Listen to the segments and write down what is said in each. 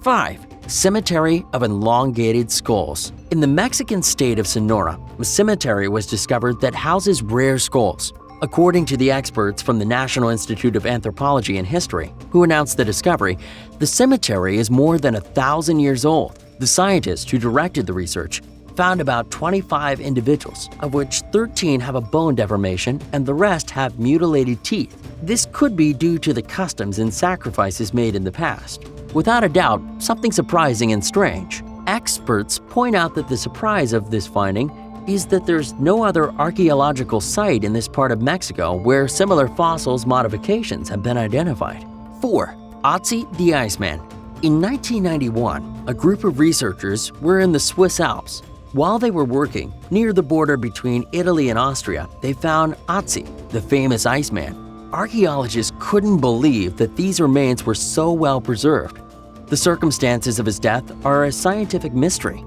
5. Cemetery of Elongated Skulls. In the Mexican state of Sonora, a cemetery was discovered that houses rare skulls. According to the experts from the National Institute of Anthropology and History, who announced the discovery, the cemetery is more than 1,000 years old. The scientists who directed the research found about 25 individuals, of which 13 have a bone deformation and the rest have mutilated teeth. This could be due to the customs and sacrifices made in the past. Without a doubt, something surprising and strange. Experts point out that the surprise of this finding is that there's no other archaeological site in this part of Mexico where similar fossils modifications have been identified. 4. Otzi the Iceman. In 1991, a group of researchers were in the Swiss Alps. While they were working near the border between Italy and Austria, they found Otzi, the famous Iceman. Archaeologists couldn't believe that these remains were so well preserved. The circumstances of his death are a scientific mystery,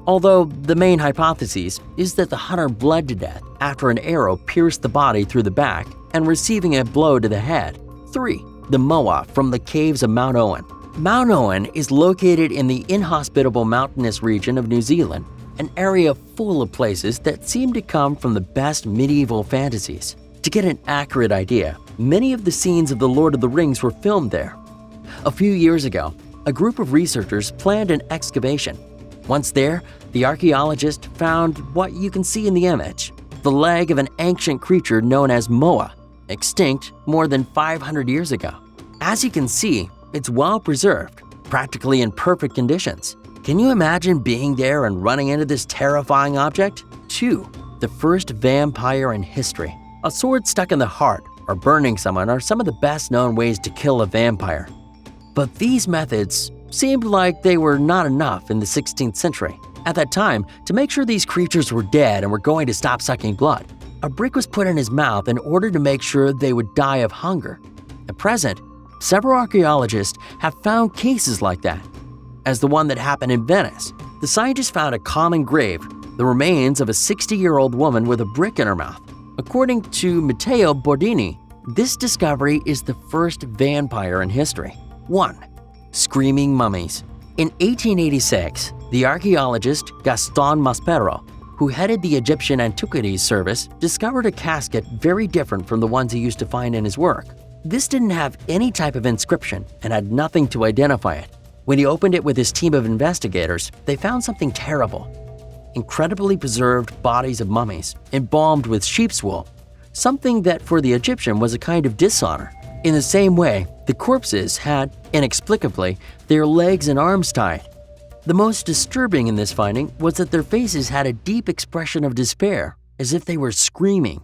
although the main hypothesis is that the hunter bled to death after an arrow pierced the body through the back and receiving a blow to the head. 3. The Moa from the caves of Mount Owen. Mount Owen is located in the inhospitable mountainous region of New Zealand, an area full of places that seem to come from the best medieval fantasies. To get an accurate idea, many of the scenes of The Lord of the Rings were filmed there. A few years ago, a group of researchers planned an excavation. Once there, the archaeologists found what you can see in the image, the leg of an ancient creature known as Moa, extinct more than 500 years ago. As you can see, it's well preserved, practically in perfect conditions. Can you imagine being there and running into this terrifying object? 2. The first vampire in history. A sword stuck in the heart or burning someone are some of the best known ways to kill a vampire. But these methods seemed like they were not enough in the 16th century. At that time, to make sure these creatures were dead and were going to stop sucking blood, a brick was put in his mouth in order to make sure they would die of hunger. At present, several archaeologists have found cases like that. As the one that happened in Venice, the scientists found a common grave, the remains of a 60-year-old woman with a brick in her mouth. According to Matteo Bordini, this discovery is the first vampire in history. 1. Screaming mummies. In 1886, the archaeologist Gaston Maspero, who headed the Egyptian Antiquities Service, discovered a casket very different from the ones he used to find in his work. This didn't have any type of inscription and had nothing to identify it. When he opened it with his team of investigators, they found something terrible. Incredibly preserved bodies of mummies, embalmed with sheep's wool, something that for the Egyptian was a kind of dishonor. In the same way, the corpses had, inexplicably, their legs and arms tied. The most disturbing in this finding was that their faces had a deep expression of despair, as if they were screaming.